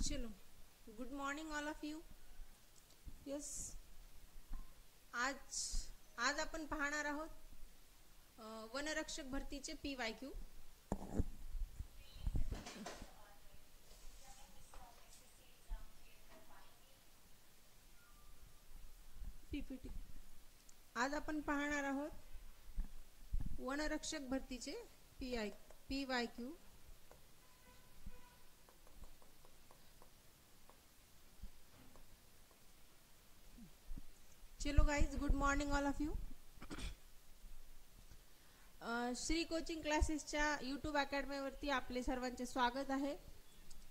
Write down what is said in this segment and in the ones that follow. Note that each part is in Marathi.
चलो, good morning all of you. Yes, आज आपण पाहणार आहोत वनरक्षक भरतीचे PYQ. PPT. आज आपण पाहणार आहोत वनरक्षक भरतीचे PYQ. चलो guys, good morning all of you. Shri coaching क्लासेसच्या यूट्यूब अकॅडमीवरती आपले सर्वांचे स्वागत आहे.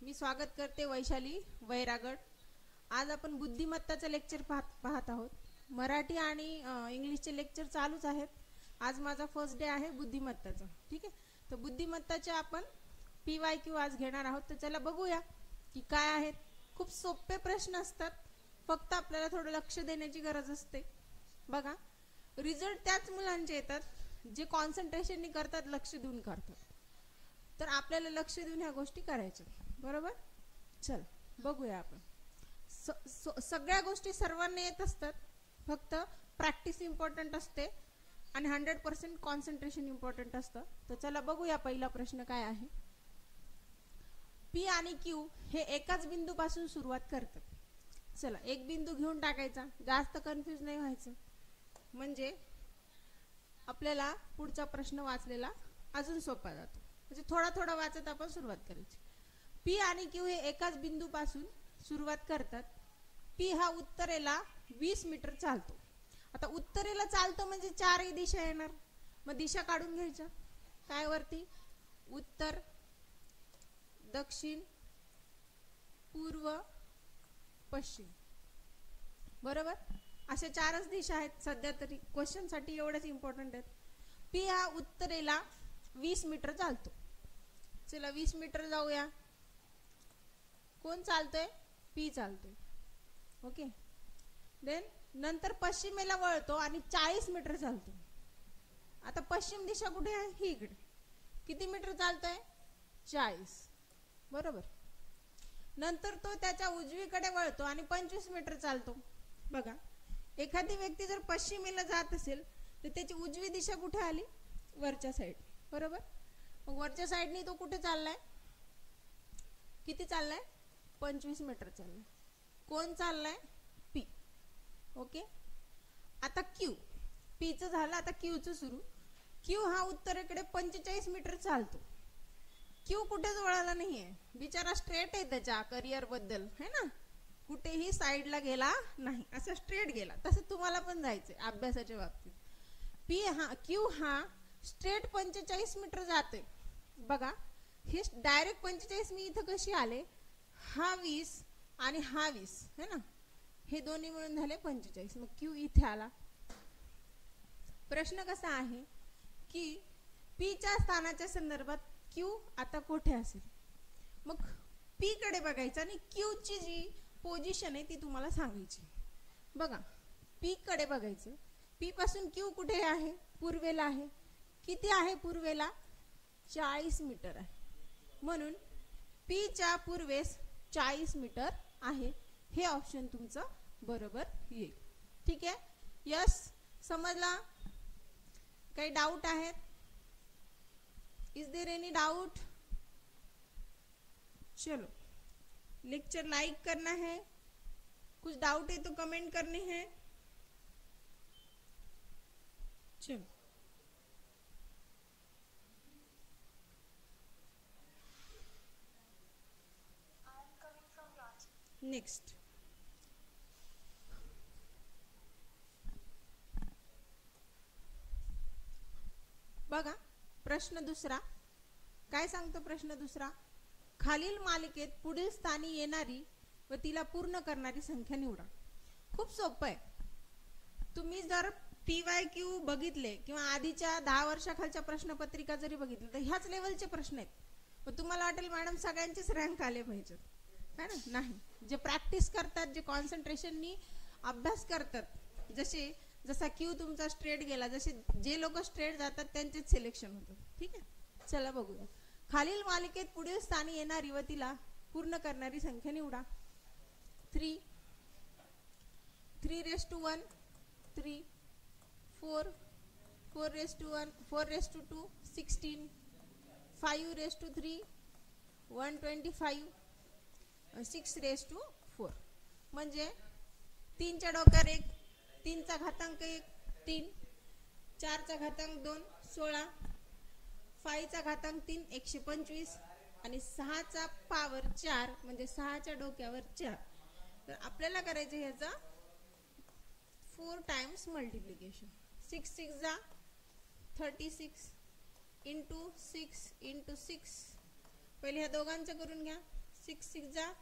मी स्वागत करते वैशाली वैरागड. आज आपण बुद्धिमत्ताचं लेक्चर पाहत आहोत. मराठी आणि इंग्लिशचे लेक्चर चालूच आहेत. आज माझा फर्स्ट डे आहे बुद्धिमत्ताचा. ठीक आहे, तर बुद्धिमत्ताचे आपण PYQ आज घेणार आहोत. तर चला बघूया की काय आहेत. खूप सोपे प्रश्न असतात, फक्त आपल्याला थोडं लक्ष देण्याची गरज असते. बघा, रिझल्ट त्याच मुलांचे येतात जे कॉन्सन्ट्रेशननी करतात, लक्ष देऊन करतात. तर आपल्याला लक्ष देऊन ह्या गोष्टी करायच्या, बरोबर. चल बघूया आपण. सगळ्या गोष्टी सर्वांना येत असतात, फक्त प्रॅक्टिस इम्पॉर्टंट असते आणि 100% कॉन्सन्ट्रेशन इम्पॉर्टंट असतं. तर चला बघूया पहिला प्रश्न काय आहे. P आणि Q हे एकाच बिंदूपासून सुरुवात करतात. चला एक बिंदू घेऊन टाकायचा, जास्त कन्फ्यूज नाही व्हायचं, म्हणजे आपल्याला पुढचा प्रश्न वाचलेला अजून सोपा जातो. म्हणजे थोडा थोडा वाचत आपण सुरुवात करायची. P आणि Q हे एकाच बिंदूपासून सुरुवात करतात. P हा उत्तरेला 20 मीटर चालतो. आता उत्तरेला चालतो म्हणजे चारही दिशा येणार, मग दिशा काढून घ्यायच्या. काय वरती? उत्तर, दक्षिण, पूर्व, पश्चिम, बरोबर. अशा चारच दिशा आहेत सध्या तरी. क्वेश्चन साठी एवढंच इम्पॉर्टंट आहेत. P हा उत्तरेला 20 मीटर चालतो. चला 20 मीटर जाऊया. कोण चालतोय? P चालतोय. ओके. देन नंतर पश्चिमेला वळतो आणि 40 मीटर चालतो. आता पश्चिम दिशा कुठे आहे? ही इकडे. किती मीटर चालतोय? 40, बरोबर. नंतर तो त्याच्या उजवीकडे वळतो आणि 25 मीटर चालतो. बघा, एखादी व्यक्ती जर पश्चिमेला जात असेल तर त्याची उजवी दिशा कुठे आली? वरच्या साईड, बरोबर. मग वरच्या साईडनी तो कुठे चाललाय? किती चाललाय? 25 मीटर चाललाय. कोण चाललाय? P. ओके. आता Q. P चं झालं, आता Q चं सुरू. Q हा उत्तरेकडे 45 मीटर चालतो. Q कुठेच वळाला नाहीये, बिचारा स्ट्रेट आहे त्याच्या करिअर बद्दल, है ना. कुठेही साईडला गेला नाही, असं स्ट्रेट गेला. तसं तुम्हाला पण जायचंय अभ्यासाच्या बाबतीत. Q हा स्ट्रेट 45 मीटर जाते. बघा, हे डायरेक्ट 45 मी इथं कशी आले? हा 20 आणि हा 20, है ना. हे दोन्ही मिळून झाले 45. मग Q इथे आला. प्रश्न कसा आहे की P च्या स्थानाच्या संदर्भात Q आता कुठे असेल? मग P कडे बघायचं आणि Q ची जी पोझिशन आहे ती तुम्हाला सांगायची. बघा, P कडे बघायचं. P पासून Q कुठे आहे? पूर्वेला आहे. किती आहे पूर्वेला? 40 मीटर आहे. म्हणून P च्या पूर्वेस 40 मीटर आहे. हे ऑप्शन तुमचं बरोबर येईल. ठीक आहे. यस, समजला? काही डाऊट आहेत? Is there any doubt? चलो, लेक्चर लाइक करना है. कुछ डाउट है तो कमेंट करनी है. चलो, नेक्स्ट. बघा, प्रश्न दुसरा काय सांगतो? प्रश्न दुसरा, खालील मालिकेत पुढील स्थानी येणारी व तिला पूर्ण करणारी संख्या निवडा. खूप सोपं आहे. तुम्ही जर PYQ बघितले किंवा आधीच्या 10 वर्षाखालच्या प्रश्नपत्रिका जरी बघितल्या तर ह्याच लेवलचे प्रश्न आहेत. मग तुम्हाला वाटेल मॅडम सगळ्यांचेच रँक आले पाहिजेत, है ना. नाही, जे प्रॅक्टिस करतात, जे कॉन्सन्ट्रेशननी अभ्यास करतात, जसा Q तुमचा स्ट्रेट गेला, जे लोक स्ट्रेट जातात त्यांचेच सिलेक्शन होतं. ठीक आहे. चला बघूया. खालील मालिकेत पुढील स्थानी येणारी व तिला पूर्ण करणारी संख्या निवडा. 3 3 3 4 4 2 16 5 125 6 म्हणजे 3 च्या डोक्यावर 1, 3 चा घातांक 1 3, 4 चा घातांक 2 16, 5 चा घातांक 3 125 आणि 6 चा पावर 4 म्हणजे 6 च्या डोक्यावर 4. तर आपल्याला करायचे ह्याचा 4 टाइम्स मल्टिप्लिकेशन. 6 6 जा 36 इंटू 6 इंटू 6. पहिले ह्या दोघांचं करून घ्या. 6 6 जा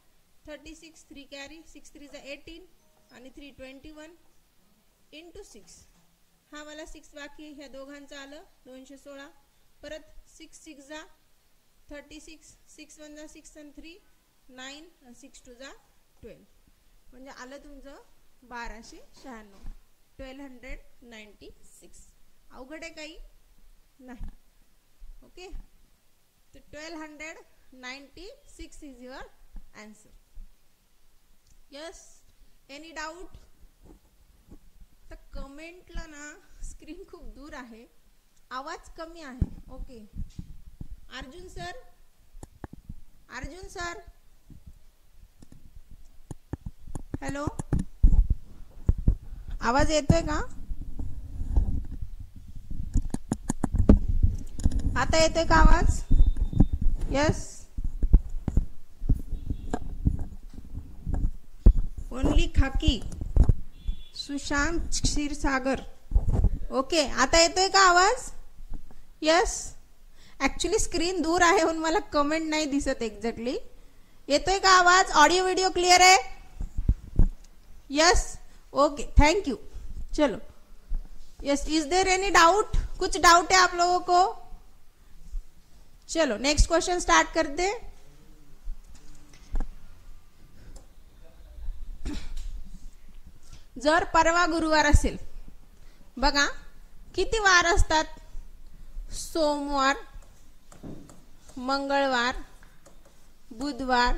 36 3 कॅरी 6 3 जा 18 आणि 3 21 इंटू 6. हा वाला 6 बाकी ह्या दोघांचं आलं 216. परत 6 6 जा 36 6 1 जा 6 आणि 3 9 आणि 6 2 जा 12 म्हणजे आलं तुमचं 1296. 1296. अवघड आहे काही नाही. ओके, तर 1296 is your answer. Yes, any doubt? तर कमेंटला ना स्क्रीन खूप दूर आहे, आवाज कमी आहे. ओके, अर्जुन सर हॅलो, आवाज येतोय का? आता येतोय का आवाज? यस, ओनली खाकी सुशांत क्षीरसागर. ओके, आता येतोय का आवाज? यस. ऍक्च्युली स्क्रीन दूर आहे म्हणून मला कमेंट नाही दिसत एक्झॅक्टली. येतोय का आवाज? ऑडियो वीडियो क्लियर है? यस. Okay, thank you. चलो, yes, is there any doubt? कुछ डाउट है आप लोगों को? चलो नेक्स्ट क्वेश्चन स्टार्ट करते. जर परवा गुरुवार असेल, बघा किती वार असतात? सोमवार, मंगळवार, बुधवार,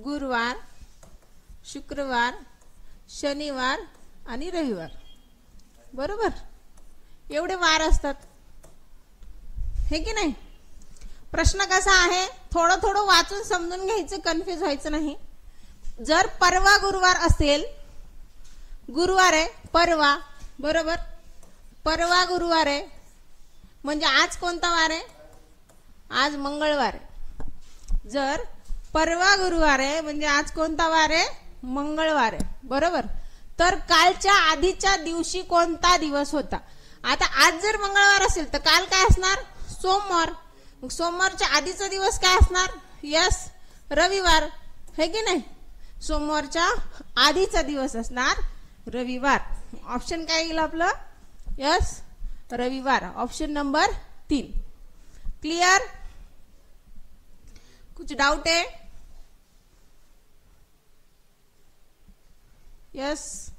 गुरुवार, शुक्रवार, शनिवार आणि रविवार. बरोबर, एवढे वार असतात, हे की नाही? प्रश्न कसा आहे, थोडं थोडं वाचून समजून घ्यायचं, कन्फ्यूज व्हायचं नाही. जर परवा गुरुवार असेल, गुरुवार आहे परवा, बरोबर, परवा गुरुवार आहे म्हणजे आज कोणता वार आहे? आज मंगळवार आहे. जर परवा गुरुवार आहे म्हणजे आज कोणता वार आहे? मंगळवार आहे, बरोबर. तर कालच्या आधीच्या दिवशी कोणता दिवस होता? आता आज जर मंगळवार असेल तर काल काय असणार? सोमवार. मग सोमवारच्या आधीचा दिवस काय असणार? यस, रविवार, है की नाही? सोमवारच्या आधीचा दिवस असणार रविवार. ऑप्शन काय येईल आपलं? यस, रविवार. Option number 3. क्लियर? कुछ डाउट है? Yes.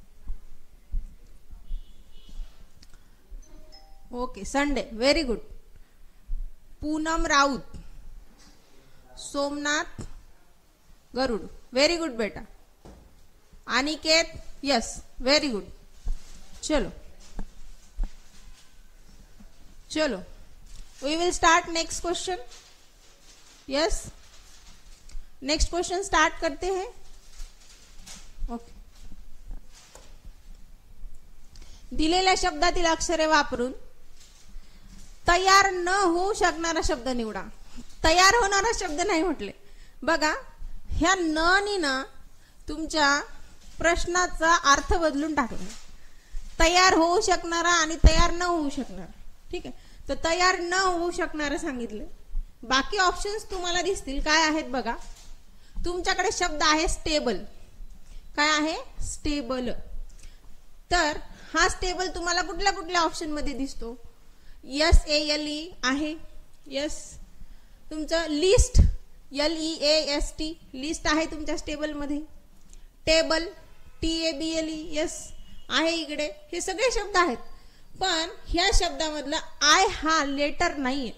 Okay, Sunday, very good. Poonam Raut, Somnath Garud, very good बेटा. Aniket, yes, very good. चलो चलो, we will start next question. Yes, next question start करते हैं. ओके, दिलेल्या शब्दातील अक्षरे वापरून तयार न होऊ शकणारा शब्द निवडा. तयार होणारा शब्द नाही म्हटले. बघा, ह्या न नी ना तुमच्या प्रश्नाचा अर्थ बदलून टाकला. तयार होऊ शकणारा आणि तयार न होऊ शकणारा. ठीक आहे, तर तयार न होऊ शकणारं सांगितलं. बाकी ऑप्शन्स तुम्हाला दिसतील काय आहेत बघा. तुमच्याकडे शब्द आहे स्टेबल. काय आहे? स्टेबल. तर हा स्टेबल तुम्हाला कुठल्या कुठल्या ऑप्शन मध्ये दिसतो? SALE आहे. यस. तुमचं लिस्ट, LEAST, लिस्ट आहे तुमच्या स्टेबल मध्ये. टेबल, TABLE, यस आहे इकडे. हे सगळे शब्द आहेत, पण ह्या शब्दामधला आय हा लेटर नाहीये,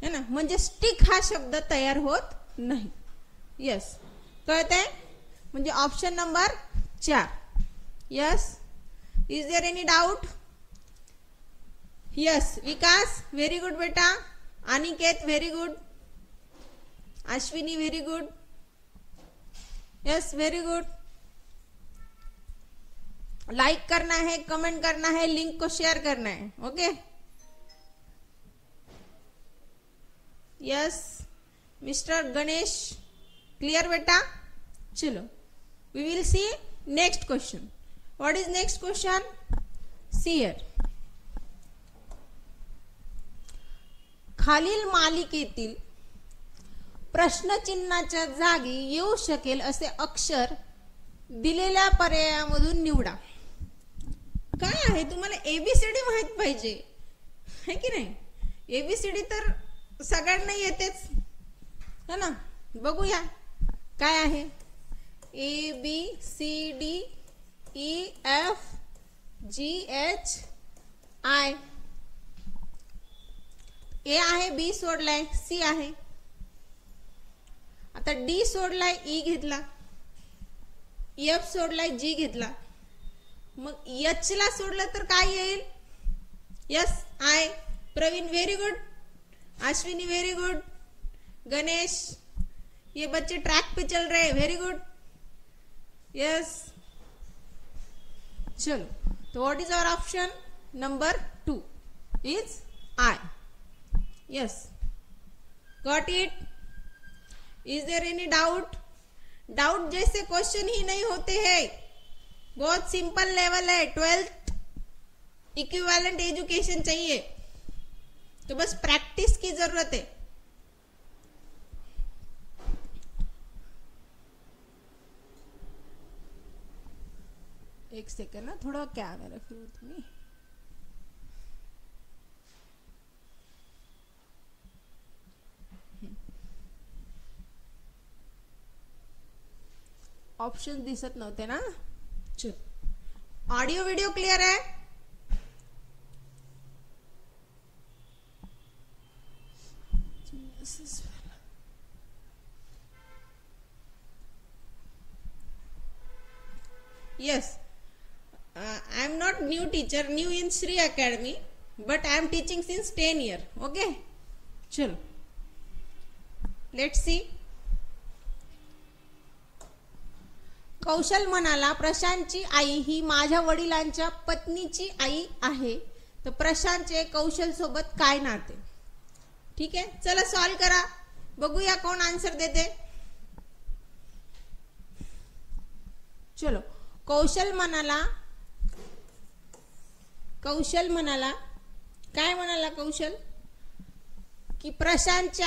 है ना, म्हणजे स्टिक हा शब्द तयार होत नाही. यस, कळतंय? म्हणजे option number 4. Yes. Is there any doubt? Yes. Vikas very good बेटा. Aniket very good. Ashwini very good. Yes, very good. Like करना है, कमेंट करना है, लिंक को शेयर करना है. Okay. Yes mister Ganesh, clear बेटा? चलो, we will see next question. What is next question? See here. खालील मालिकेतील प्रश्नचिन्हाच्या जागी येऊ शकेल असे अक्षर दिलेल्या पर्यायामधून निवडा. काय आहे? तुम्हाला एबीसीडी माहित पाहिजे, है की नाही? एबीसीडी तर सगळ्यांना येतेच, है ना? बघूया काय आहे. A B C D E F G H I. A आहे, बी सोडलाय, सी आहे. आता डी सोडलाय, ई घेतला, एफ सोडलाय, जी घेतला. मग एच ला सोडलं तर काय येईल? Yes, I. Praveen very good. Ashwini very good. Ganesh, ये बच्चे ट्रैक पे चल रहे हैं, वेरी गुड. यस, चलो. तो what is our option number 2 is I. Yes, got it? Is there any doubt? Doubt जैसे क्वेश्चन ही नहीं होते हैं, बहुत सिंपल लेवल है. 12th इक्विवेलेंट एजुकेशन चाहिए, तो बस प्रैक्टिस की जरूरत है. एक सेकंड ना, थोड़ा कैमरा फिर तुम्ही. ऑप्शन दिसत नव्हते ना. चल, ऑडियो वीडियो क्लियर है? Yes, I am not new teacher, new in Sri Academy, but I am teaching since 10 years. Okay, चलो, let's see. कौशल म्हणाला, प्रशांतची आई ही माझ्या वडिलांच्या पत्नीची आई आहे, तर प्रशांतचे कौशल सोबत काय नाते? ठीक आहे, चला सॉल्व करा, बघूया कोण आन्सर देते. चलो, कौशल म्हणाला काय म्हणाला कौशल? की प्रशांतची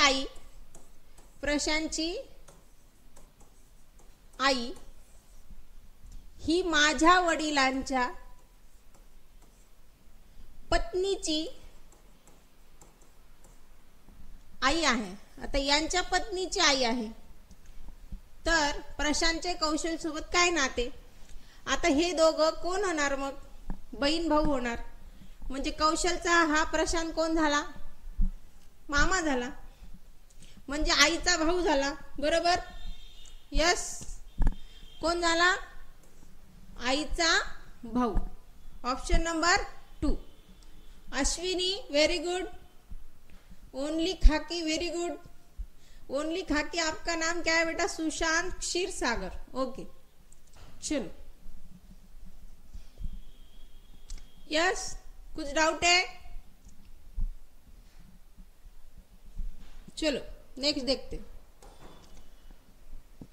आई ही माझ्या वडिलांच्या पत्नीची आई आहे. आता यांच्या पत्नीची आई आहे, तर प्रशांतचे कौशल सोबत काय नाते? आता हे दोघं कोण होणार? मग बहीण भाऊ होणार. म्हणजे कौशलचा हा प्रशांत कोण झाला? मामा झाला, म्हणजे आईचा भाऊ झाला. बरोबर? यस, कोण झाला? आईचा भाऊ. Option number 2. Ashwini very good. Only खाकी वेरी गुड. ओनली खाकी, आपका नाम क्या है बेटा? सुशांत क्षीरसागर. ओके, चलो. यस, कुछ डाउट है? चलो नेक्स्ट देखते.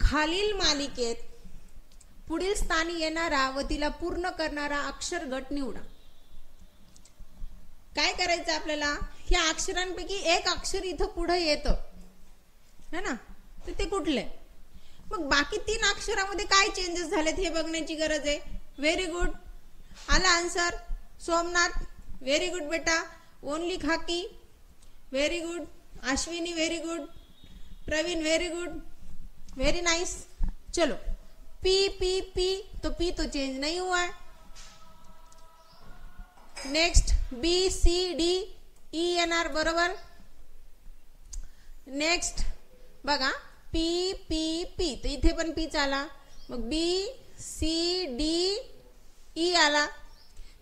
खालील मालिकेत पुढील स्थानी येणारा व तिला पूर्ण करणारा अक्षर गट निवडा. काय करायचं आपल्याला? ह्या अक्षरांपैकी एक अक्षर इथं पुढे येतं, है ना? तर ते कुठले? मग बाकी 3 अक्षरामध्ये काय चेंजेस झालेत हे बघण्याची गरज आहे. व्हेरी गुड, आला आन्सर. सोमनाथ व्हेरी गुड बेटा. ओनली खाकी very good. Ashwini very good. Praveen very good, very nice. चलो, पी पी पी, तो पी तो चेंज नहीं हुआ है. Next B C D E N R, बरोबर. नेक्स्ट बघा, पी पी पी, तर इथे पण पी आला. मग बी सी डी ई आला,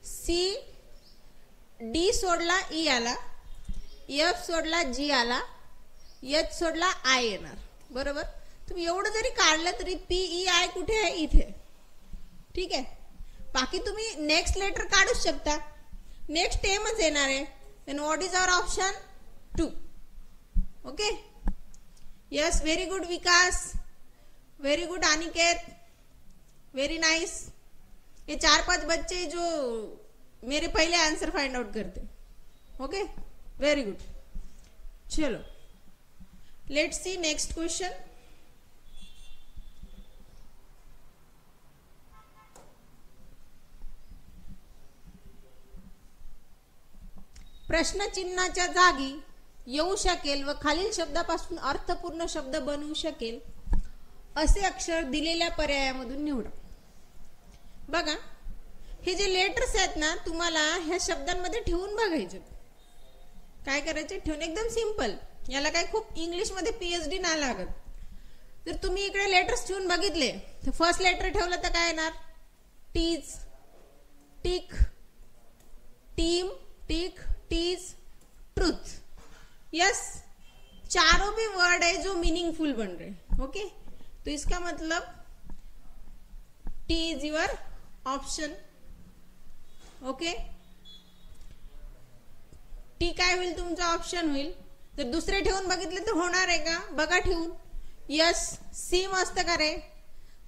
सी डी सोडला ई आला, एफ सोडला जी आला, एच सोडला आय येणार. बरोबर. तुम्ही एवढं जरी काढलं तरी पी ई आय कुठे आहे? इथे. ठीक आहे. बाकी तुम्ही नेक्स्ट लेटर काढूच शकता. नेक्स्ट एमच येणार आहे. Then what is our option? 2. Okay. Yes, very good Vikas, very good Aniket, very nice. ये 4-5 बच्चे जो मेरे पहले आंसर फाइंड आउट करते. Okay, very good. चलो, लेट्स सी नेक्स्ट क्वेश्चन. प्रश्नचिन्हाच्या जागी येऊ शकेल व खालील शब्दापासून अर्थपूर्ण शब्द बनवू शकेल असे अक्षर दिलेल्या पर्यायामधून निवडा. बघा, हे जे लेटर्स आहेत ना, तुम्हाला ह्या शब्दांमध्ये ठेवून बघायचे. काय करायचे? ठेवून. एकदम सिंपल. याला काय खूप इंग्लिश मध्ये पीएचडी नाही लागत. जर तुम्ही इकडे लेटर्स ठेवून बघितले तर फर्स्ट लेटर ठेवलं तर काय येणार? Tease, tick, team, tick, tease, truth. Yes, चारों भी वर्ड है जो मीनिंगफुल बन रहे. ओके, तो इसका मतलब T is your option. Okay, T काय होईल? तुमचा ऑप्शन होईल. जर दुसरे ठेवून बघितले तर होणार आहे का? बघा ठेवून. यस, सी मस्त का रे?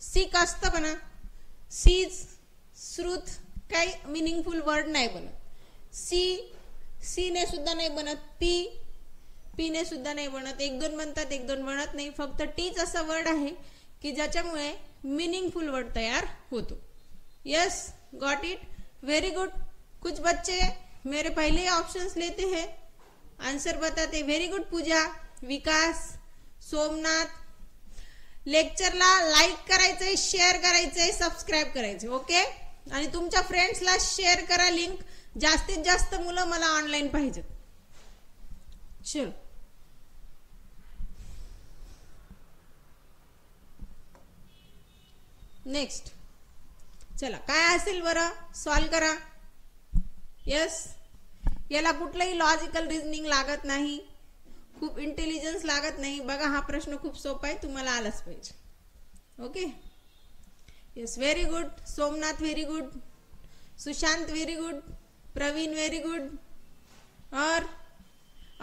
सिक असतं म्हणा. सीज, श्रुत काही मीनिंगफुल वर्ड नाही बनत. सी ने सुद्धा नाही बनत. पी ने सुद्धा नाही बनत. 1-2 बनतात, 1-2 बनत नाही. फक्त टीच असा वर्ड आहे की ज्याच्यामुळे मीनिंगफुल वर्ड तयार होतो. Yes, got it, very good. कुछ बच्चे मेरे पहले ऑप्शंस लेते हैं, आंसर बताते. व्हेरी गुड पूजा, विकास, सोमनाथ. लेक्चरला लाईक करायचंय, शेअर करायचंय, सबस्क्राईब करायचंय. ओके, आणि तुमच्या फ्रेंड्सला शेअर करा लिंक. जास्तीत जास्त मुलं मला ऑनलाईन पाहिजेत. चलो, नेक्स्ट. चला, काय असेल बरं? सॉल्व करा. यस, याला कुठलंही लॉजिकल रिझनिंग लागत नाही, खूप इंटेलिजन्स लागत नाही. बघा, हा प्रश्न खूप सोपा आहे, तुम्हाला आलाच पाहिजे. Okay. Yes, very good. Somnath very good, Sushant very good, Praveen very good.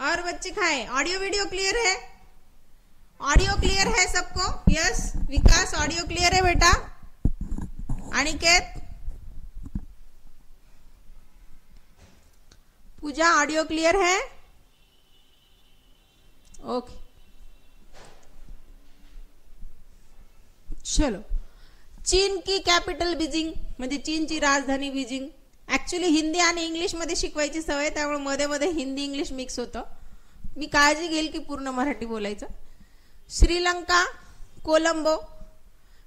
और बच्चे खाए. ऑडियो वीडियो क्लियर है? ऑडियो क्लियर है सबको? यस, विकास ऑडियो क्लियर है बेटा? अनिकेत, पूजा ऑडियो क्लियर है? ओके, चलो. चीन की कॅपिटल बीजिंग, म्हणजे चीनची राजधानी बीजिंग. ऍक्च्युली हिंदी आणि इंग्लिश मध्ये शिकवायची सवय, त्यामुळे मध्ये मध्ये हिंदी इंग्लिश मिक्स होतं. मी काळजी घेईल की पूर्ण मराठी बोलायचं. श्रीलंका कोलंबो,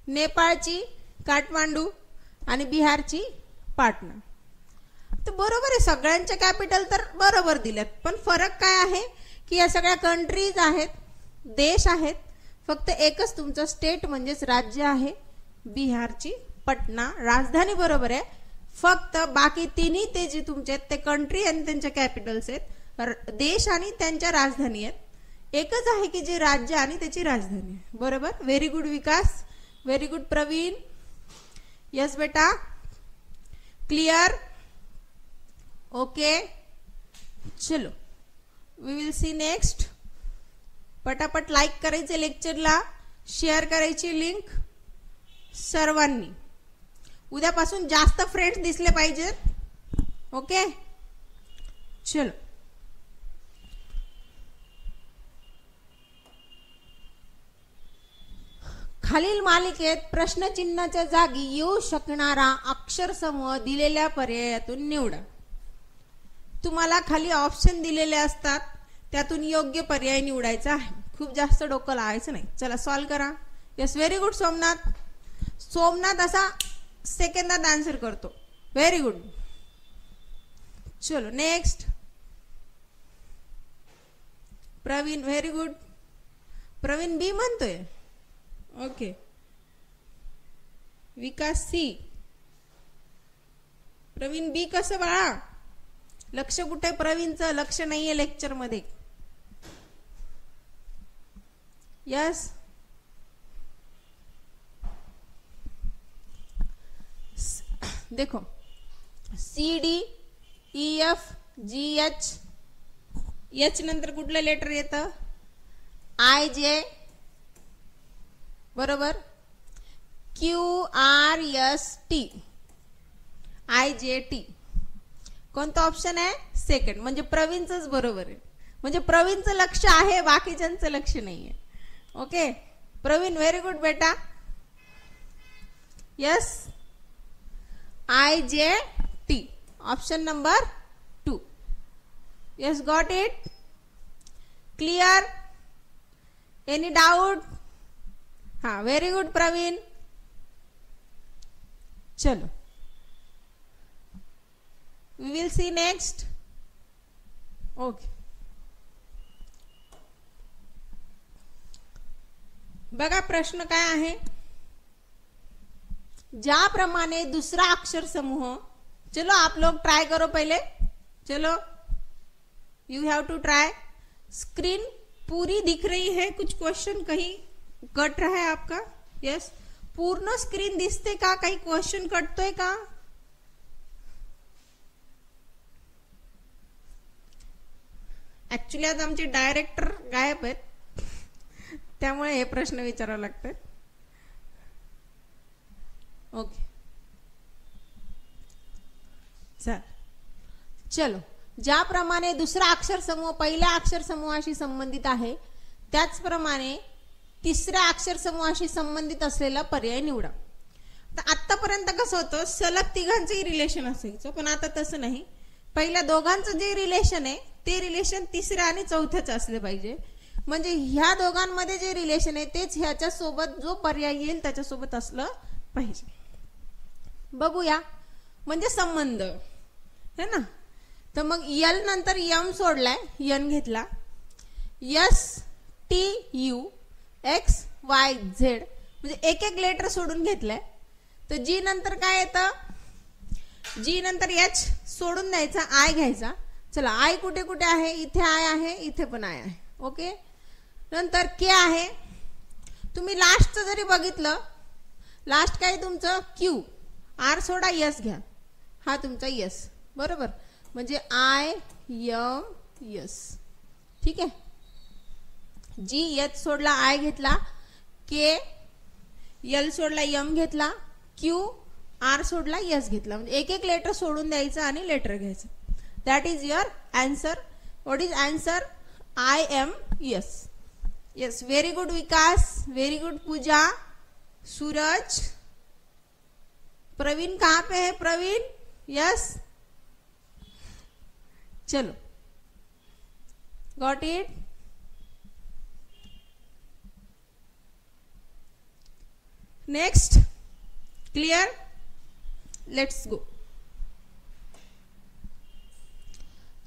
नेपाळची काठमांडू आणि बिहारची पाटणा. तर बरोबर आहे, सगळ्यांच्या कॅपिटल तर बरोबर दिल्यात. पण फरक काय आहे की या सगळ्या कंट्रीज आहेत, देश आहेत. फक्त एकच तुमचं स्टेट म्हणजेच राज्य आहे, बिहारची पटना. राजधानी बरोबर आहे, फक्त बाकी तिन्ही ते जे तुमचे आहेत ते कंट्री आणि त्यांच्या कॅपिटल्स आहेत, देश आणि त्यांच्या राजधानी आहेत. एकच आहे की जे राज्य आणि त्याची राजधानी आहे. बरोबर. Very good Vikas, very good Pravin. Yes बेटा, क्लियर. ओके, चलो, वी विल सी नेक्स्ट. पटापट लाईक करायचे लेक्चरला, शेअर करायची लिंक सर्वांनी. उद्यापासून जास्त फ्रेंड्स दिसले पाहिजेत. ओके, चलो. खालील मालिकेत प्रश्नचिन्हाच्या जागी येऊ शकणारा अक्षर समूह दिलेल्या पर्यायातून निवडा. तुम्हाला खाली ऑप्शन दिलेले असतात, त्यातून योग्य पर्याय निवडायचा आहे. खूप जास्त डोकं लावायचं नाही. चला, सॉल्व करा. Yes, very good Somnath. Somnath असा सेकंदात आन्सर करतो. Very good. चलो, next. Praveen very good. Praveen B म्हणतोय. Okay. Vikas C. Praveen B कसं बाळा? लक्ष कुठे प्रवीणचं? लक्ष नाहीये लेक्चर मध्ये. यस. देखो C D E F G H. H नंतर कुठलं लेटर येतं? I J. बरोबर. Q R S T. I J T. कोणता ऑप्शन आहे? सेकंड. म्हणजे प्रवीणचंच बरोबर आहे. म्हणजे प्रवीणचं लक्ष आहे, बाकीच्यांचं लक्ष नाहीये. ओके. प्रवीण व्हेरी गुड बेटा. Yes. I J T. Option number 2. Yes, got it. Clear? Any doubt? हाँ, वेरी गुड प्रवीण. चलो, we will see next. Okay. बघा प्रश्न काय आहे. ज्याप्रमाणे दूसरा अक्षर समूह. चलो आप लोग ट्राई करो पहले. चलो, you have to try. Screen पूरी दिख रही है? कुछ क्वेश्चन कहीं कट रहा है आपका? यस. पूर्ण स्क्रीन दिसते का? काही क्वेश्चन कटतोय का? ऍक्च्युली आज आमचे डायरेक्टर गायब आहेत, त्यामुळे हे प्रश्न विचारावे लागतात. ओके. चलो, ज्याप्रमाणे दुसरा अक्षर समूह पहिल्या अक्षर समूहाशी संबंधित आहे, त्याचप्रमाणे तिसऱ्या अक्षर समूहाशी संबंधित असलेला पर्याय निवडा. तर आतापर्यंत कसं होतं, सलग तिघांचंही रिलेशन असायचं, पण आता तसं नाही. पहिल्या दोघांचं जे रिलेशन आहे ते रिलेशन तिसऱ्या आणि चौथ्याचं असले पाहिजे. म्हणजे ह्या दोघांमध्ये जे रिलेशन आहे तेच ह्याच्या सोबत जो पर्याय येईल त्याच्यासोबत असलं पाहिजे. बघूया. म्हणजे संबंध है ना. तर मग यल नंतर यम सोडलाय, यन घेतला. S T U x Y Z म्हणजे एक एक लेटर सोडून घेतलंय. तर जी नंतर काय येतं? जी नंतर एच सोडून द्यायचा, आय घ्यायचा. चला, आय कुठे कुठे आहे? इथे आय आहे, इथे पण आय आहे. ओके. नंतर के आहे. तुम्ही लास्टचं जरी बघितलं, लास्ट काय तुमचं? क्यू. आर सोडा, यस घ्या. हा तुमचा यस. बरोबर. म्हणजे आय यम यस. ठीक आहे. जी एच सोडला, आय घेतला. के यल सोडला, यम घेतला. क्यू आर सोडला, यस घेतला. म्हणजे एक एक लेटर सोडून द्यायचं आणि लेटर घ्यायचं. That is your answer. What is answer? I M yes. Yes, very good Vikas. Very good Pooja. Suraj. Praveen कहाँ पे है? प्रवीण. यस. चलो, got it. Next. Clear? Let's go.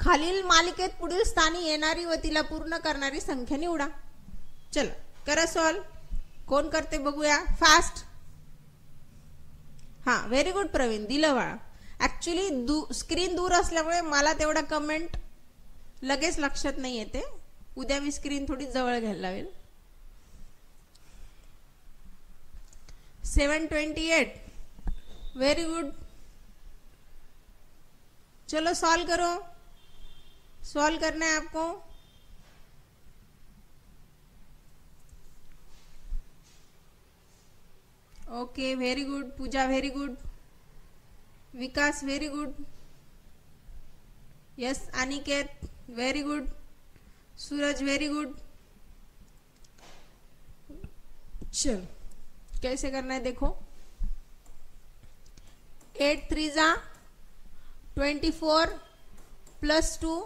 खालील मालिकेत पुढील स्थानी येणारी व तिला पूर्ण करणारी संख्या निवडा. चला, करा सॉल्व. कोण करते बघूया. फास्ट. हा, व्हेरी गुड प्रवीण. दिलं बाळा. ऍक्च्युली स्क्रीन दूर असल्यामुळे मला तेवढा कमेंट लगेच लक्षात नाही येते. उद्या मी स्क्रीन थोडी जवळ घ्यायला लावेल. 728. Very good. चलो सॉल्व करो. सॉल्व करना है आपको. Okay, very good. Pooja very good. Vikas very good. Yes, Aniket very good. Suraj very good. चलो, कैसे करना है देखो. 8 3 जा 24 plus 2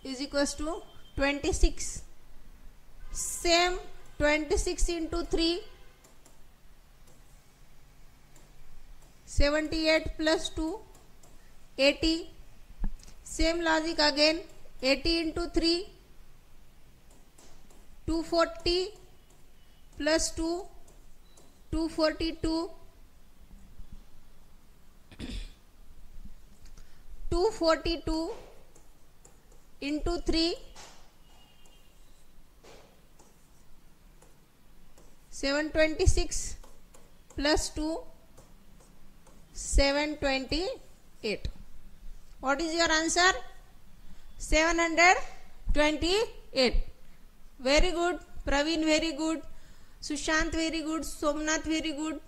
is equals to 26. Same 26 into 3 78 plus 2 80. Same logic again. 80 into 3 240 plus 2, 242, 242 into 3, 726 plus 2, 728. What is your answer? 728. Very good. Praveen, very good. Sushant, very good. Somnath, very good.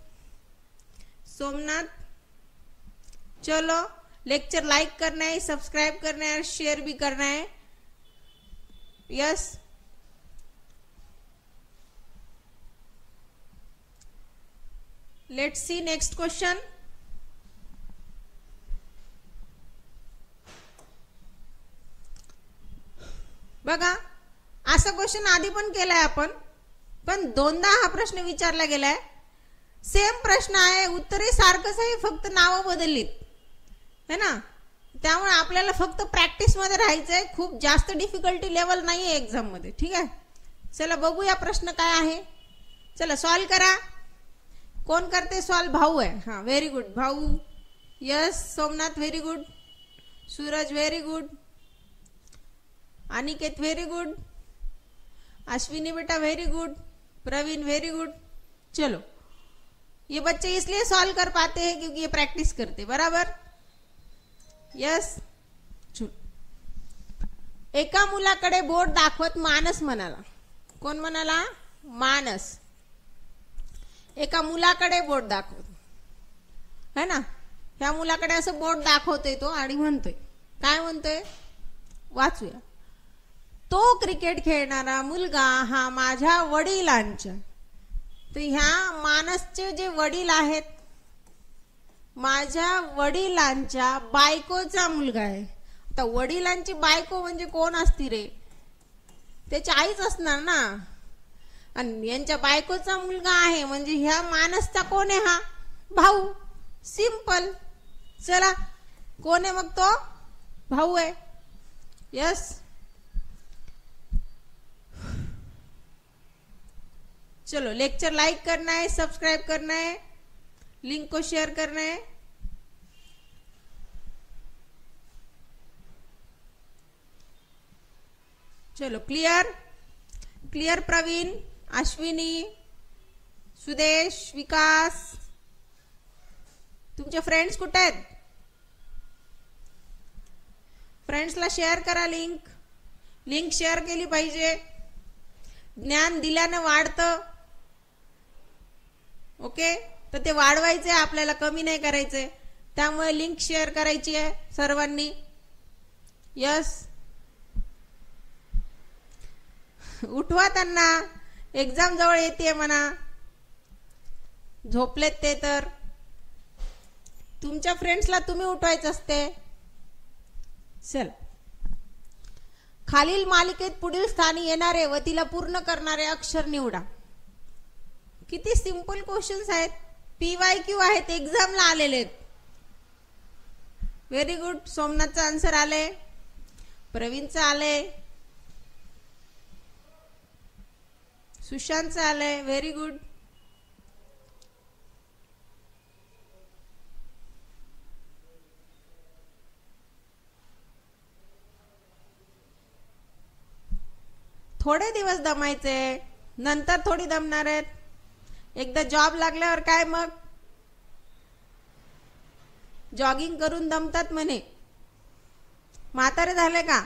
Somnath, चलो लेक्चर लाइक करना है, सब्सक्राइब करना है और शेयर भी करना है. Yes, let's see next question. बघा, असा क्वेश्चन आधी पण केलाय आपण, पण दोनदा हा प्रश्न विचारला गेलाय. सेम प्रश्न आहे, उत्तरे सारखंच आहे, फक्त नावं बदललीत है ना. त्यामुळे आपल्याला फक्त प्रॅक्टिस मध्ये राहायचंय. खूप जास्त डिफिकल्टी लेवल नाहीये एक्झाम मध्ये. ठीक आहे, चला बघूया प्रश्न काय आहे. चला सॉल्व करा. कोण करते सॉल्व? भाऊ आहे. हा, व्हेरी गुड भाऊ. Yes, Somnath very good. Suraj very good. Aniket very good. Ashwini बेटा very good. Praveen very good. चलो, ये बच्चे इसलिए सॉल्व कर पाते हैं क्योंकि ये प्रैक्टिस करते. बराबर. यस. एका मुलाकडे बोट दाखवत मानस म्हणाला. कोण म्हणाला? मानस. एका मुलाकडे बोट दाखवत है ना. ह्या मुलाकडे असं बोट दाखवतोय तो आणि म्हणतोय, काय म्हणतोय? वाचूया. तो क्रिकेट खेळणारा मुलगा हा माझ्या वडिलांच्या. तर ह्या मानसचे जे वडील आहेत, माझ्या वडिलांच्या बायकोचा मुलगा आहे. आता वडिलांची बायको म्हणजे कोण असती रे? त्याची आईच असणार ना. आणि यांच्या बायकोचा मुलगा आहे म्हणजे ह्या मानसचा कोण आहे? हा भाऊ. सिंपल. चला, कोण आहे मग? तो भाऊ आहे. यस. चलो, लेक्चर लाइक करना है, सब्सक्राइब करना है, लिंक को शेयर करना है. चलो, क्लियर क्लियर. प्रवीण, अश्विनी, सुदेश, विकास. तुमचे फ्रेंड्स कुठे आहेत? फ्रेंड्सला शेअर करा. लिंक शेअर केली पाहिजे. ज्ञान दिल्याने वाढतं. ओके, तर ते वाढवायचे आपल्याला, कमी नाही करायचे. त्यामुळे लिंक शेअर करायची आहे सर्वांनी. यस. उठवा त्यांना, एग्जाम जवळ येते म्हणा. झोपलेत ते तर. तुमच्या फ्रेंड्सला तुम्ही उठवायचं असते. चल, खालील मालिकेत पुढील स्थानी येणारे व तिला पूर्ण करणारे अक्षर निवडा. किती सिंपल क्वेश्चन्स आहेत. PYQ आहेत, एक्झामला आलेले आहेत. Very good. सोमनाथचं आन्सर आले, प्रवीणचं आले, सुशांतचं आले. Very good. थोडे दिवस दमायचे, नंतर थोडी दमणार आहेत. एकदा जॉब लागल्यावर काय मग? जॉगिंग करून दमतात म्हणे. म्हातारे झाले का?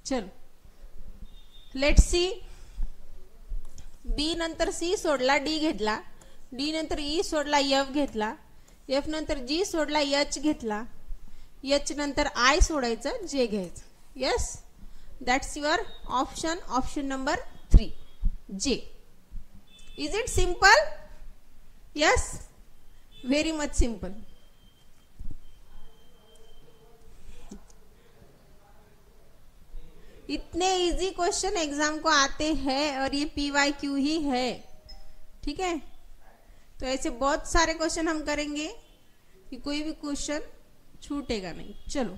चल, लेट्स सी. बी नंतर सी सोडला, डी घेतला. डी नंतर ई सोडला, एफ घेतला. एफ नंतर जी सोडला, एच घेतला. एच नंतर आय सोडायचं, जे घ्यायचं. Yes, that's your option. Option number 3, जे. Is it simple? Yes, very much simple. इतने इजी क्वेश्चन एग्जाम को आते हैं और ये PYQ ही है. ठीक है, तो ऐसे बहुत सारे क्वेश्चन हम करेंगे कि कोई भी क्वेश्चन छूटेगा नहीं. चलो,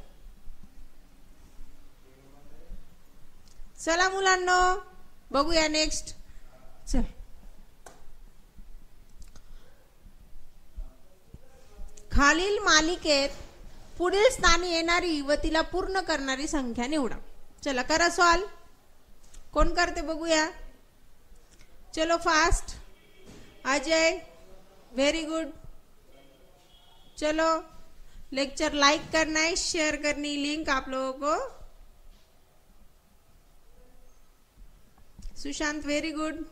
चला मुलांनो बघूया नेक्स्ट. चल खालील मालिकेत पुढील स्थानी येणारी व तिला पूर्ण करणारी संख्या निवडा. चला करा सॉल्व. कोण करते बघूया. चलो फास्ट. Ajay very good. चलो लेक्चर लाइक करना है, शेयर करनी लिंक आप लोगों को. Sushant very good.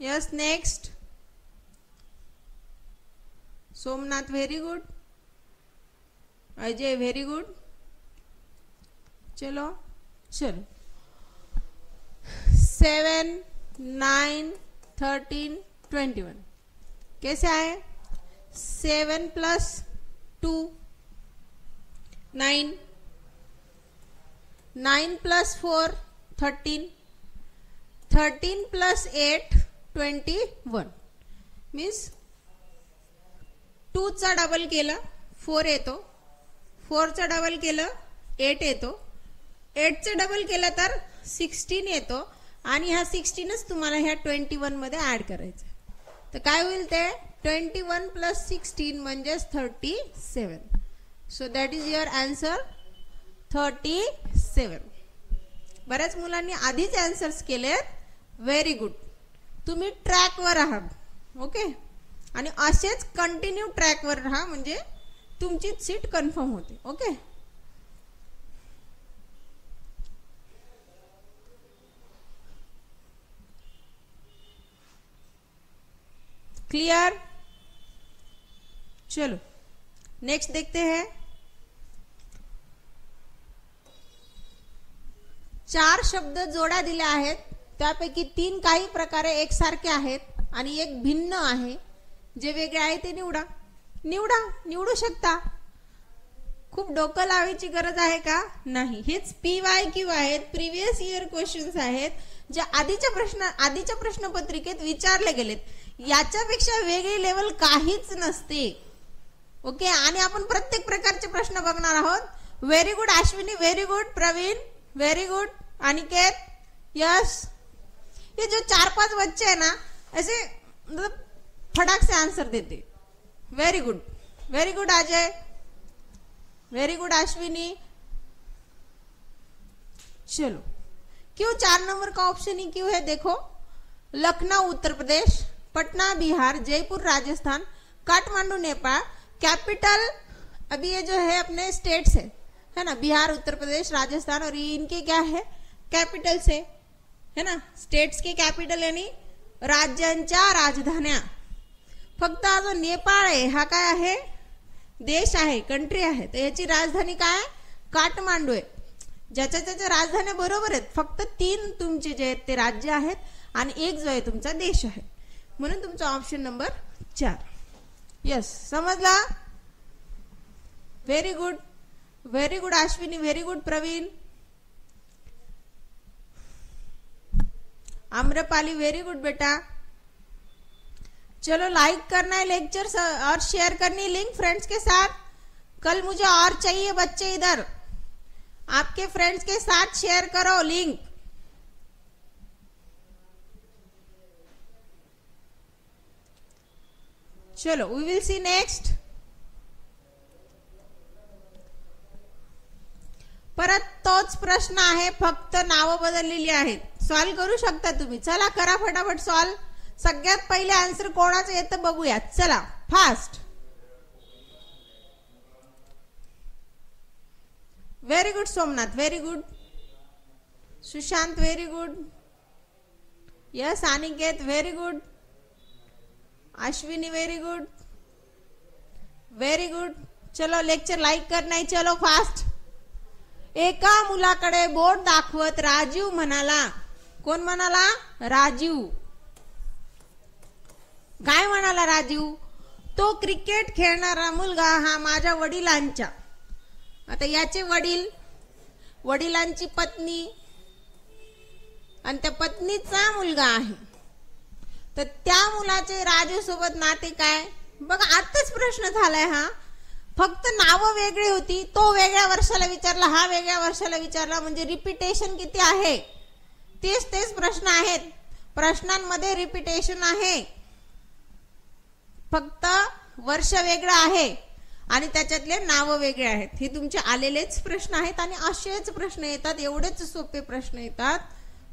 Yes next. Somnath very good. Ajay very good. चलो चलो 7 9 13 21 कैसे आए. 7 प्लस 2 9, 9 प्लस 4 13, 13 प्लस 8 21 मीन्स 2 चा डबल केलं 4 येतो, 4 चा डबल केलं 8 येतो, 8 चा डबल केलं तर 16 येतो आणि हा 16च तुम्हाला ह्या 21 मध्ये ऍड करायचं. तर काय होईल ते 21 प्लस 16 म्हणजे 37. So that is your answer 37. बऱ्याच मुलांनी आधीच आन्सर्स केलेत. Very good. तुम्ही ट्रॅकवर आहात. ओके. आणि असेच कंटिन्यू ट्रॅकवर राहा म्हणजे तुमची सीट कन्फर्म होते. ओके. क्लियर. चलो नेक्स्ट देखते हैं. 4 शब्द जोड्या दिल्या आहेत. त्यापैकी 3 काही प्रकारे एकसारखे आहेत आणि एक भिन्न आहे. जे वेगळे आहे ते निवडा. निवडू शकता. खूप डोकं लावायची गरज आहे का. नाही. हेच PYQ आहेत. प्रिव्हियस इयर क्वेश्चन्स आहेत जे आधीच्या प्रश्नपत्रिकेत विचारले गेलेत. याच्यापेक्षा वेगळी लेवल काहीच नसते. ओके. आणि आपण प्रत्येक प्रकारचे प्रश्न बघणार आहोत. Very good Ashwini. Very good Praveen. Very good Aniket. Yes. ये जो 4-5 बच्चे हैं ना ऐसे मतलब फटाक से आंसर देते. Very good. Very good Ajay. Very good Ashwini. चलो क्यों 4 नंबर का ऑप्शन ही क्यों है. देखो लखनऊ उत्तर प्रदेश, पटना बिहार, जयपुर राजस्थान, काठमांडू नेपाल. कैपिटल अभी ये जो है अपने स्टेट्स है ना. बिहार, उत्तर प्रदेश, राजस्थान और इनके क्या है कैपिटल से है ना. स्टेट्स के कैपिटल यानी राज्यांच्या राजधान्या. फक्त हा जो नेपाळ आहे हा काय आहे देश आहे, कंट्री आहे. तर याची राजधानी काय आहे काठमांडू आहे. ज्याच्या त्याच्या राजधान्या बरोबर आहेत. फक्त 3 तुमचे जे आहेत ते राज्य आहेत आणि एक जो आहे तुमचा देश आहे. म्हणून तुमचा ऑप्शन नंबर 4. यस समजला. Very good. Very good Ashwini. Very good Praveen. Amrapali. Very good बेटा. चलो लाइक करना है लेक्चर और शेयर करनी लिंक फ्रेंड्स के साथ. कल मुझे और चाहिए बच्चे इधर. आपके फ्रेंड्स के साथ शेयर करो लिंक. चलो वी विल सी नेक्स्ट. परत तोच प्रश्न आहे फक्त नाव बदललेली आहेत. सॉल्व करू शकता तुम्ही. चला करा फटाफट सॉल्व. सगळ्यात पहिले आन्सर कोणाचं येतं बघूया. चला fast. Very good Somnath. Very good. Sushant. Very good. Yes Aniket. Very good. Ashwini. Very good. Very good. चलो लेक्चर लाइक करना है. चलो फास्ट. एका मुलाकडे बोट दाखवत राजीव म्हणाला. कोण म्हणाला राजीव. काय म्हणाला राजीव. तो क्रिकेट खेळणारा मुलगा हा माझ्या वडिलांच्या. आता याचे वडील, वडिलांची पत्नी आणि त्या पत्नीचा मुलगा आहे. तर त्या मुलाचे राजू सोबत नाते काय. बघा आताच प्रश्न झालाय हा. फक्त नाव वेगळी होती. तो वेगळ्या वर्षाला विचारला, हा वेगळ्या वर्षाला विचारला. म्हणजे रिपीटेशन किती आहे तेच प्रश्न आहेत, प्रश्नांमध्ये रिपीटेशन आहे, फक्त वर्ष वेगळं आहे आणि त्याच्यातले नाव वेगळे आहेत. हे तुमचे आलेलेच प्रश्न आहेत आणि असेच प्रश्न येतात, एवढेच सोपे प्रश्न येतात.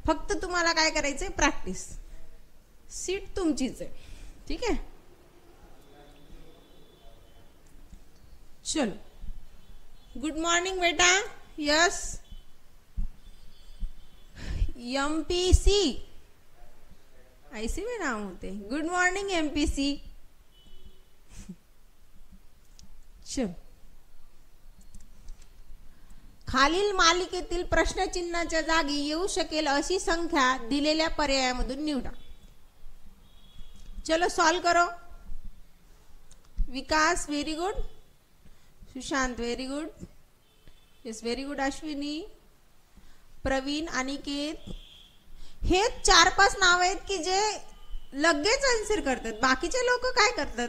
फक्त तुम्हाला काय करायचंय, प्रॅक्टिस. सीट तुमचीच आहे, ठीक आहे. चलो, गुड मॉर्निंग बेटा. यस, MPC ऐसे में नाम होते. Good morning MPC. चल, खालील मालिकेतील प्रश्नचिन्हाच्या जागी येऊ शकेल अशी संख्या दिलेल्या पर्यायामधून निवडा. चलो सॉल्व करो. Vikas very good, Sushant very good, yes very good, Ashwini, Praveen, Aniket. हे 4-5 नाव आहेत की जे लगेच आन्सर करतात, बाकीचे लोक काय करतात.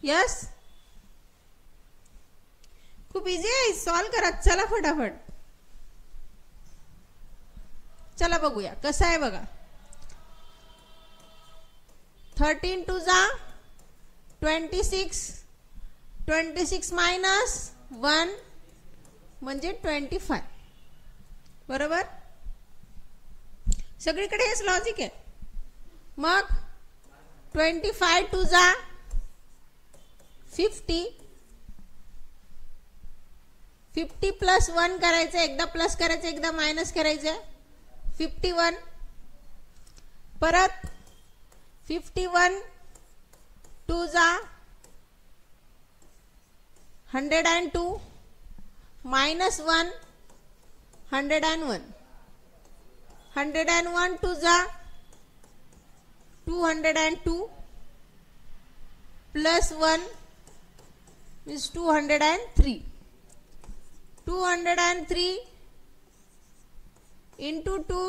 यस, खूप इझी आहे, सॉल्व करा. चला फटाफट, चला बघूया कसं आहे बघा. 13 2 जा 26, 26 मायनस 1 म्हणजे 25, बरोबर. सगळीकडे हेच लॉजिक आहे. मग 25 2 जा 50, 50 प्लस 1 करायचं, एकदा प्लस करायचं एकदा मायनस करायचं, 51. परत 51 2 जा 102, मायनस 1 101, 101 2 जा 202, plus 1 is 203, 203 into 2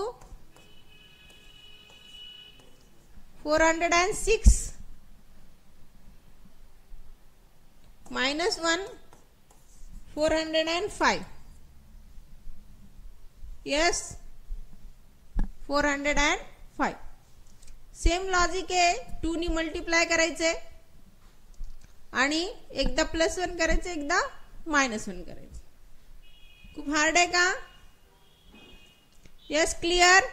406, minus 1 405. yes, 405. Same logic आहे. 2 नी मल्टिप्लाय करायचे आणि एकदा प्लस 1 करायचं एकदा मायनस 1 करायचं. खूप हार्ड आहे का. Yes, clear.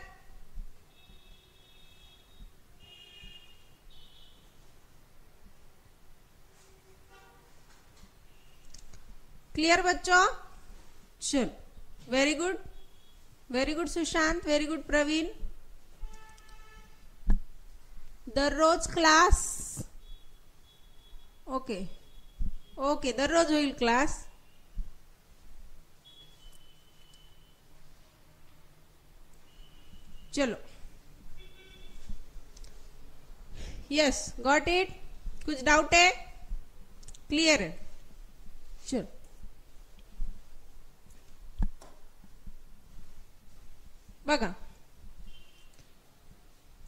क्लियर बच्चों. चल, very good, very good Sushant, very good Praveen. दररोज क्लास. ओके ओके, दररोज होईल क्लास. चलो, यस, गॉट इट. कुछ डाउट है, क्लियर है. चलो, बघा,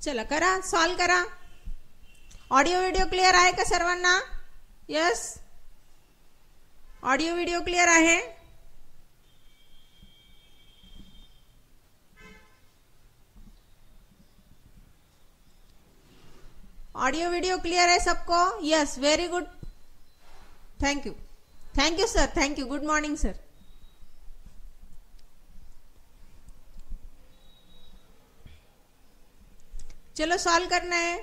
चला करा, सॉल्व करा. ऑडिओ व्हिडिओ क्लियर आहे का सर्वांना. यस, ऑडिओ व्हिडिओ क्लियर आहे. ऑडियो वीडियो क्लियर है सबको. Yes, very good, thank you, thank you sir, thank you. Good morning sir. चलो सॉल्व करना है.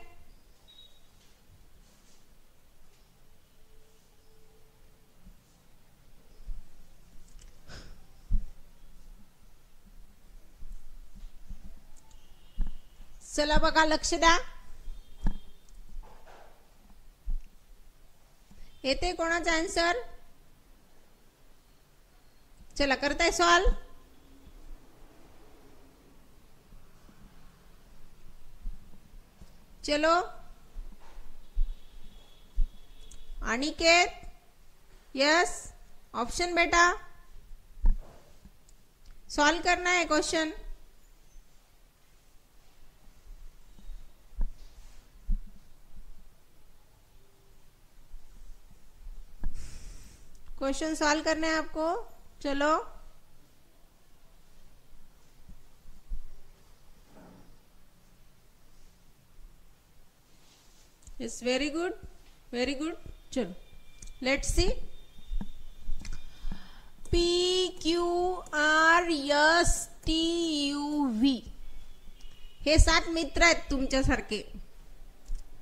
चला बघा, लक्ष द्या. येते कोणाचा आन्सर. चला, करताय सॉल्व. चलो, अनिकेत. यस, ऑप्शन बेटा, सॉल्व करना है क्वेश्चन. क्वेश्चन सॉल्व करना है आपको. चलो, yes, very good, very good. चलो लेट्स सी. PQRSTUV हे 7 मित्र आहेत तुमच्यासारखे.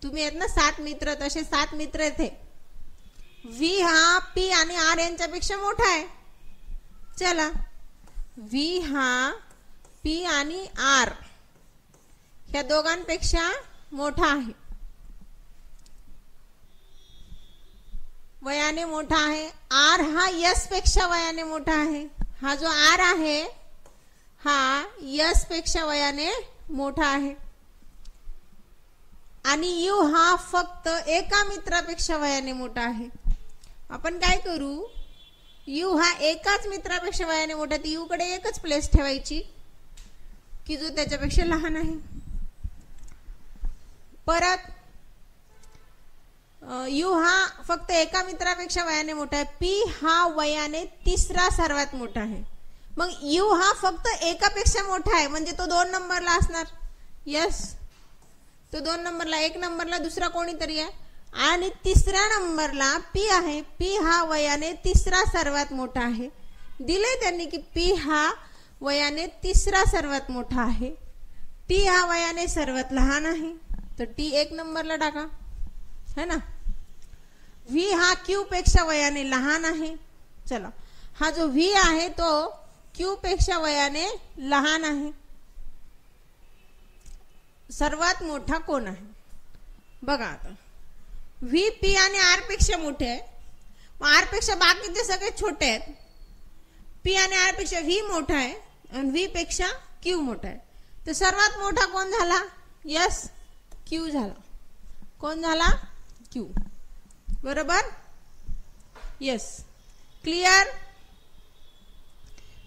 तुम्ही आहेत ना 7 मित्र, तसे 7 मित्र आहेत हे. V हा P आणि R यांच्यापेक्षा मोठा आहे. चला, V हा P आणि R ह्या दोघांपेक्षा मोठा आहे, वयाने मोठा आहे. R हा S पेक्षा वयाने मोठा आहे. हा जो R आहे हा S पेक्षा वयाने मोठा आहे. आणि U हा फक्त एका मित्रापेक्षा वयाने मोठा आहे. आपण काय करू, U हा एकाच मित्रापेक्षा वयाने मोठा, ती U कडे एकच प्लेस ठेवायची की जो त्याच्यापेक्षा लहान आहे. परत U हा फक्त एका मित्रापेक्षा वयाने मोठा आहे. P हा वयाने तिसरा सर्वात मोठा आहे. मग U हा फक्त एकापेक्षा मोठा आहे म्हणजे तो 2 नंबरला असणार. यस, तो 2 नंबरला, 1 नंबरला दुसरा कोणीतरी आहे. आणि तिसऱ्या नंबरला P आहे. P हा वयाने तिसरा सर्वात मोठा आहे. दिले त्यांनी की P हा वयाने तिसरा सर्वात मोठा आहे. T हा वयाने सर्वात लहान आहे, तर T 1 नंबरला टाका, है ना. V हा Q पेक्षा वयाने लहान आहे. चला, हा जो V आहे तो Q पेक्षा वयाने लहान आहे. सर्वात मोठा कोण आहे बघा. आता V P आणि R पेक्षा मोठे आहे. R पेक्षा बाकीचे सगळे छोटे आहेत. P आणि R पेक्षा V मोठा आहे आणि V पेक्षा Q मोठा आहे. तर सर्वात मोठा कोण झाला? यस, Q झाला. कोण झाला? Q. बरोबर. Yes, clear.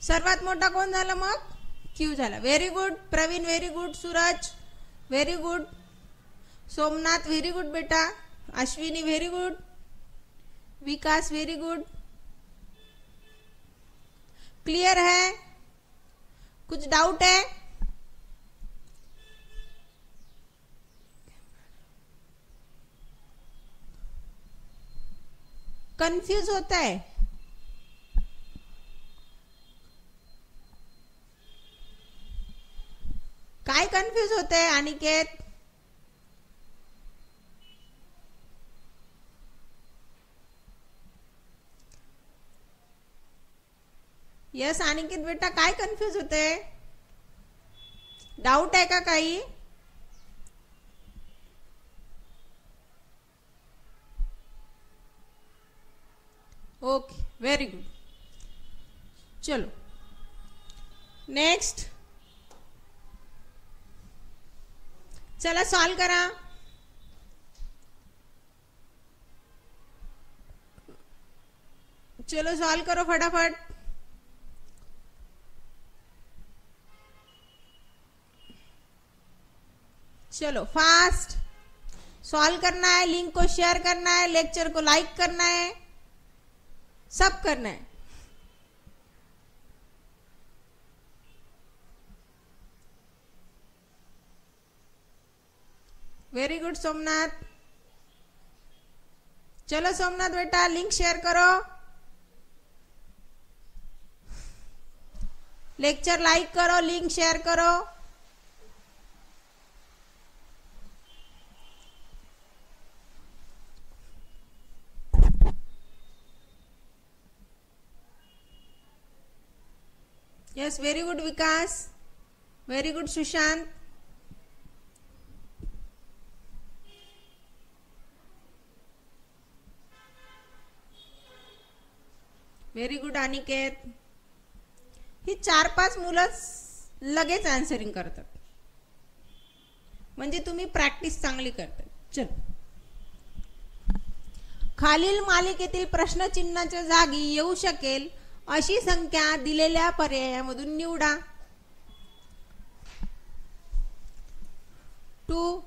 सर्वात मोठा कोण झाला मग? Q झाला. Very good Praveen, very good. Suraj very good. Somnath very good बेटा. Ashwini very good. Vikas very good. Clear है? कुछ डाउट है? कंफ्यूज होता है? काय कंफ्यूज होते है अनिकेत? यस अनिकेत बेटा, काय कंफ्यूज होते? डाउट है का काही? Okay, very good. चलो नेक्स्ट. चला सॉल्व करा. चलो सॉल्व करो फटाफट. चलो फास्ट सॉल्व करना है. लिंक को शेयर करना है, लेक्चर को लाइक करना है, सब करना है. Very good Somnath. चलो सोमनाथ बेटा लिंक शेयर करो, लेक्चर लाइक करो, लिंक शेयर करो. Yes, very good Vikas, very good Sushant. Very good Aniket. ही 4-5 मुलं लगेच आन्सरिंग करतात म्हणजे तुम्ही प्रॅक्टिस चांगली करता. चल, खालील मालिकेतील प्रश्नचिन्हाच्या जागी येऊ शकेल अशी संख्या दिलेल्या पर्यायामधून निवडा. 2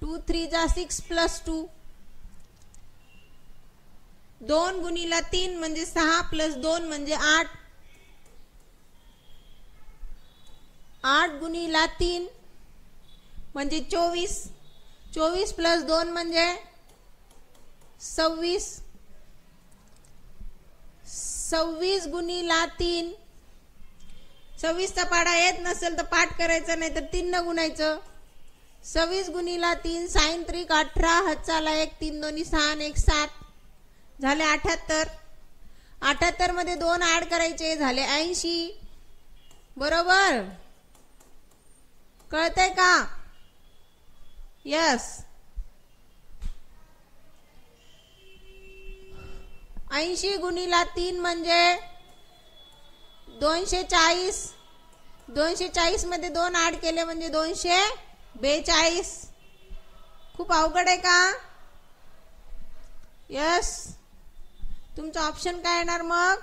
2 3 जा 6 प्लस 2. 2 गुणिला 3 म्हणजे 6 प्लस 2 म्हणजे 8. 8 गुणिला 3 म्हणजे 24. 24 + 2 म्हणजे 26. 26 गुणिला 3. 26चा पाढा येत नसेल तर पाठ करायचा, नाही तर 3 न गुणायचं. 26 गुणिला 3 साइन 3 18 हातचाला 1 3 दोन्ही 6 आणि 1 7 झाले 78. 78 मध्ये 2 ऍड करायचे झाले 80. बरोबर कळतंय का? यस. 80 गुणिला 3 म्हणजे 240. 240 मध्ये 2 ऍड केले म्हणजे 242. खूप अवघड आहे का? यस. तुमचा ऑप्शन काय येणार मग?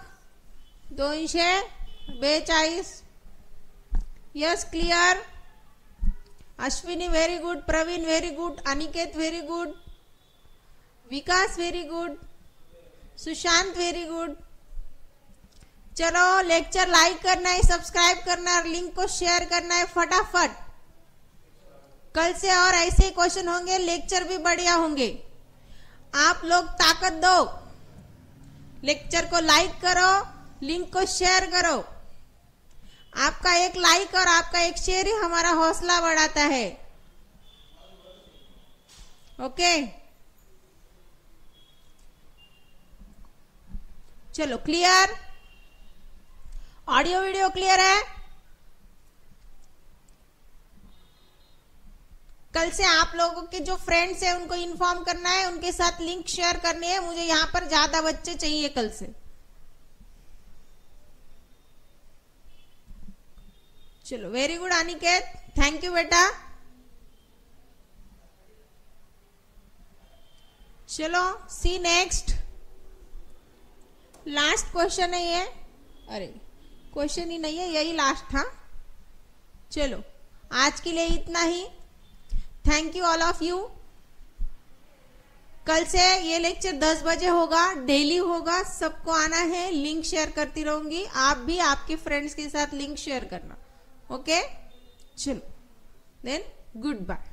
242. Yes. Clear. Ashwini very good. Praveen very good. Aniket very good. Vikas very good. Sushant very good. चलो लेक्चर लाइक करना है, सब्सक्राइब करना है, लिंक को शेयर करना है फटाफट. कल से और ऐसे क्वेश्चन होंगे, लेक्चर भी बढ़िया होंगे. आप लोग ताकत दो, लेक्चर को लाइक करो, लिंक को शेयर करो. आपका एक लाइक और आपका एक शेयर ही हमारा हौसला बढ़ाता है. ओके चलो. क्लियर? ऑडियो वीडियो क्लियर है? कल से आप लोगों के जो फ्रेंड्स हैं उनको इन्फॉर्म करना है, उनके साथ लिंक शेयर करनी है. मुझे यहां पर ज्यादा बच्चे चाहिए कल से. चलो very good Aniket, thank you बेटा. चलो सी नेक्स्ट. लास्ट क्वेश्चन है ये. अरे क्वेश्चन ही नहीं है, यही लास्ट था. चलो आज के लिए इतना ही. Thank you all of you. कल से ये लेक्चर 10 बजे होगा, डेली होगा. सबको आना है. लिंक शेयर करती रहूंगी. आप भी आपके फ्रेंड्स के साथ लिंक शेयर करना. ओके चलो देन गुड बाय.